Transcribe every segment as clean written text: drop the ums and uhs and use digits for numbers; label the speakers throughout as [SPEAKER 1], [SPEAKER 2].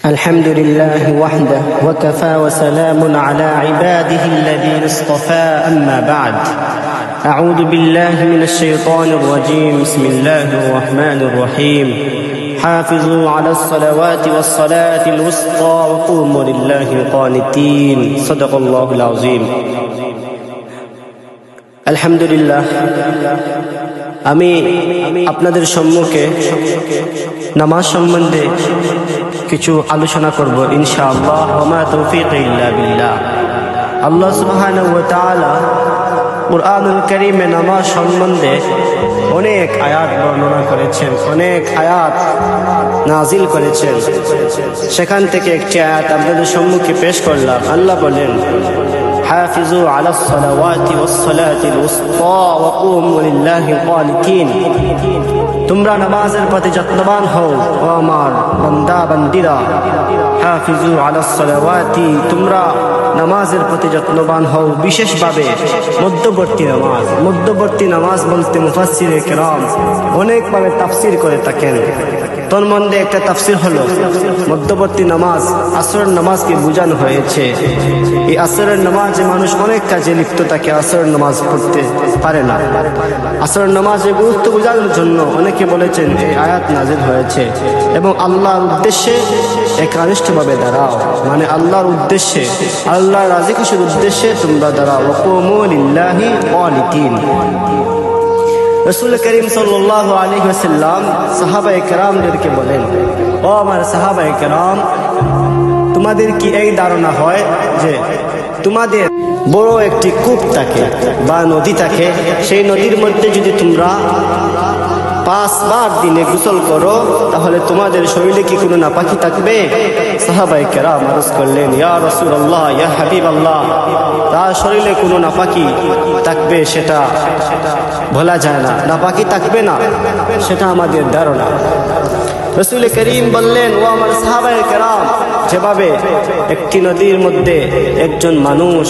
[SPEAKER 1] الحمد لله وحده وكفى وسلام على عباده الذين اصطفى أما بعد أعوذ بالله من الشيطان الرجيم بسم الله الرحمن الرحيم حافظوا على الصلوات والصلاة الوسطى وقوموا لله قانتين صدق الله العظيم الحمد لله আমি আপনাদের সম্মুখে নামাজ সম্বন্ধে কিছু আলোচনা করব ইনশাআল্লাহ ওয়া মা তৌফিক ইল্লা বিল্লাহ। আল্লাহ সুবহানাহু ওয়া তাআলা কুরআনুল কারীমে নামাজ সম্বন্ধে অনেক আয়াত বর্ণনা করেছেন, অনেক আয়াত নাজিল করেছেন। সেখান থেকে একটি আয়াত আপনাদের সম্মুখে পেশ করলাম। আল্লাহ বলেন, হাফিজু আলাস সালাওয়াতি ওয়াস সালাতিল উসতা ওয়া কুমু লিল্লাহি কানিতিন। তোমরা নামাজের প্রতি যত্নবান হও ও আমার বান্দা বান্দিরা। হাফিজু আলাস সালাওয়াতি, তোমরা নামাজের প্রতি যত্নবান হও, বিশেষভাবে মধ্যবর্তী নামাজ বলতে মুফাসসিরে কেরাম অনেকভাবে তাফসীর করে থাকেন। তোর মধ্যে একটা তাফসীর হলো মধ্যবর্তী নামাজ, আসরের নামাজকে বোঝানো হয়েছে। এই আসরের নামাজে মানুষ অনেক কাজে লিপ্ত থাকে, আসরের নামাজ পড়তে পারে না। আসরের নামাজের গুরুত্ব বোঝানোর জন্য অনেকে বলেছেন এই আয়াত নাজিল হয়েছে। এবং আল্লাহর উদ্দেশ্যে একনিষ্ঠভাবে দাঁড়াও, মানে আল্লাহর উদ্দেশ্যে, আল্লাহর রাজি খুশির উদ্দেশ্যে তোমরা দাঁড়াও। ওয়াকুমু লিল্লাহি কানিতিন। রাসূল করিম সাল্লাল্লাহু আলাইহি ওয়াসাল্লাম সাহাবায়ে কেরামদেরকে বলেন, ও আমার সাহাবায়ে কেরাম, তোমাদের কি এই ধারণা হয় যে তোমাদের বড় একটি কূপ থাকে বা নদী থাকে, সেই নদীর মধ্যে যদি তোমরা 5 বার দিনে গোসল করো তাহলে তোমাদের শরীরে কি কোনো নাপাকি থাকবে? সাহাবায়ে কেরাম আরজ করলেন, ইয়া রাসূলুল্লাহ, ইয়া হাবিবাল্লাহ, তার শরীরে কোনো নাপাকি থাকবে সেটা বলা যায় না, নাপাকি থাকবে না সেটা আমাদের ধারণা। রাসূল করিম বললেন, ও আমার সাহাবায়ে কেরাম, যেভাবে একটি নদীর মধ্যে একজন মানুষ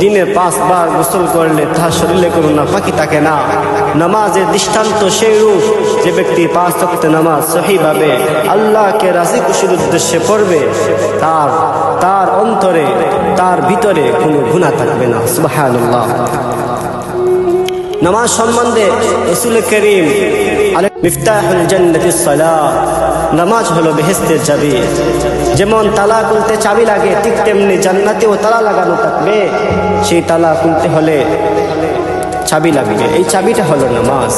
[SPEAKER 1] দিনে 5 বার গোসল করলে তার শরীরে কোনো নাপাকি থাকে না, নামাজের দৃষ্টান্ত সেই রূপ যে ব্যক্তি 5 ওয়াক্ত নামাজ সহিভাবে আল্লাহকে রাজি খুশির উদ্দেশ্যে পড়বে তার অন্তরে, তার ভিতরে কোনো গুনাহ থাকবে না। সুবহানাল্লাহ। নামাজ সম্বন্ধে রাসূল করিম মিফতাহুল জান্নাতিস সালাত, নামাজ হলো বেহেশতের চাবি। যেমন তালা খুলতে চাবি লাগে, ঠিক তেমনি জান্নাতেও তালা লাগানো থাকবে। সেই তালা খুলতে হলে চাবি লাগবে, এই চাবিটা হলো নামাজ।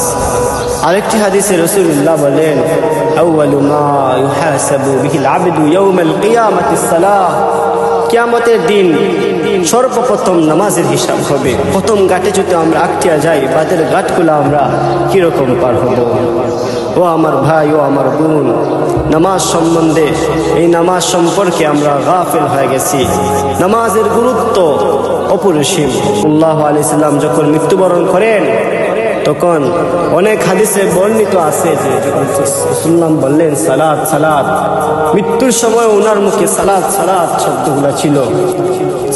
[SPEAKER 1] আরেকটি হাদিসে রাসূলুল্লাহ বলেন, আউয়ালু মা ইউহাসাবু বিহিল আবদু ইয়াউমাল কিয়ামাতিস সালাহ। কিয়ামতের দিন সর্বপ্রথম নামাজের হিসাব হবে। প্রথম ঘাটে যদি আমরা আটকিয়া যাই, বাদের ঘাটগুলো আমরা কিরকম পার হব? ও আমার ভাই, ও আমার বোন, নামাজ সম্বন্ধে, এই নামাজ সম্পর্কে আমরা গাফিল হয়ে গেছি। নামাজের গুরুত্ব অপরিসীম। সাল্লাল্লাহু আলাইহি সাল্লাম যখন মৃত্যুবরণ করেন তখন অনেক হাদিসে বর্ণিত আছে যে যখন রাসূলুল্লাহ বললেন সালাত সালাত, মৃত্যুর সময় ওনার মুখে সালাত সালাত শব্দগুলো ছিল।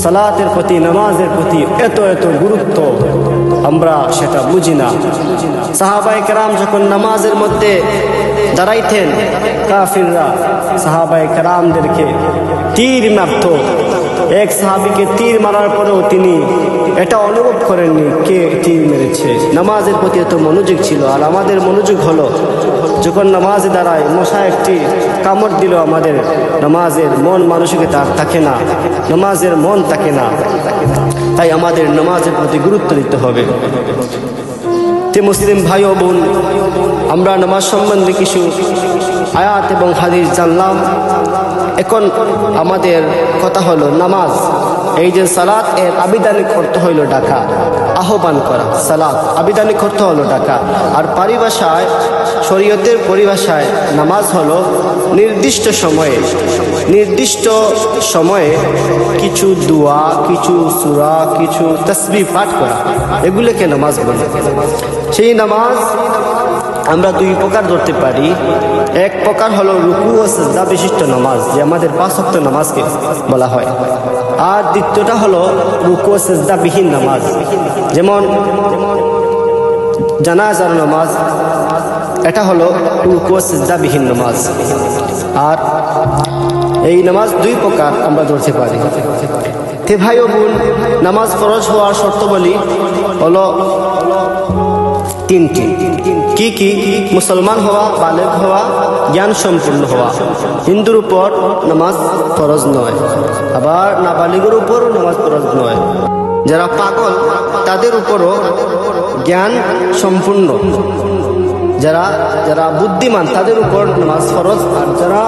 [SPEAKER 1] সালাতের প্রতি, নামাজের প্রতি এত গুরুত্ব আমরা সেটা বুঝি না। সাহাবায়ে কেরাম যখন নামাজের মধ্যে দাঁড়াইতেন, কাফিররা সাহাবায়ে কেরামদেরকে তীর মারত। এক সাহাবীকে তীর মারার পরেও তিনি এটা অনুভব করেননি কে তীর মেরেছে। নামাজের প্রতি এত মনোযোগ ছিল। আর আমাদের মনোযোগ হলো যখন নামাজে দাঁড়ায় মশা একটি কামড় দিল, আমাদের নামাজের মন মানসিকতা থাকে না, নামাজের মন থাকে না। তাই আমাদের নামাজের প্রতি গুরুত্ব দিতে হবে। তে মুসলিম ভাই ও বোন, আমরা নামাজ সম্বন্ধে কিছু আয়াত এবং হাদিস জানলাম। এখন আমাদের কথা হলো নামাজ, এই যে সালাত, এর আবিধানিক অর্থ হইল ডাকা, আহ্বান করা। সালাত আবিধানিক অর্থ হলো ডাকা। আর পরিভাষায়, শরীয়তের পরিভাষায় নামাজ হলো নির্দিষ্ট সময়ে কিছু দোয়া, কিছু সূরা, কিছু তাসবিহ পাঠ করা, এগুলোকে নামাজ বলে। সেই নামাজ আমরা 2 প্রকার ধরতে পারি। এক প্রকার হলো রুকু ও সিজদা বিশিষ্ট নামাজ, যে আমাদের 5 ওয়াক্ত নামাজকে বলা হয়। আর দ্বিতীয়টা হলো রুকু ও সিজদা বিহীন নামাজ, যেমন জানাজার নামাজ, এটা হলো রুকু ও সিজদা বিহীন নামাজ। আর এই নামাজ দুই প্রকার আমরা ধরতে পারি। তে ভাই ও বোন, নামাজ ফরজ হওয়ার শর্তাবলী হলো তিনটি। কি কি? মুসলমান হওয়া, বালেগ হওয়া, জ্ঞান সম্পূর্ণ হওয়া। হিন্দুর উপর নামাজ ফরজ নয়, আবার নাবালিগের উপরও নামাজ ফরজ নয়। যারা পাগল তাদের উপরও জ্ঞান সম্পূর্ণ, যারা যারা বুদ্ধিমান তাদের উপর নামাজ ফরজ, আর যারা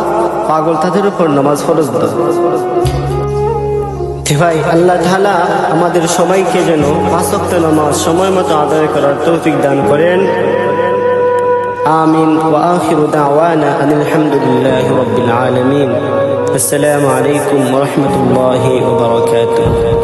[SPEAKER 1] পাগল তাদের উপর নামাজ ফরজ নয়। ভাই, আল্লাহ তাআলা আমাদের সবাইকে যেন 5 ওয়াক্ত নামাজ সময় মতো আদায় করার তৌফিক দান করেন। আমিন। ওয়া আখিরু দাওয়ানা আনিল হামদুলিল্লাহি রাব্বিল আলামিন। আসসালামু আলাইকুম ওয়া রাহমাতুল্লাহি ওয়া বারাকাতুহু।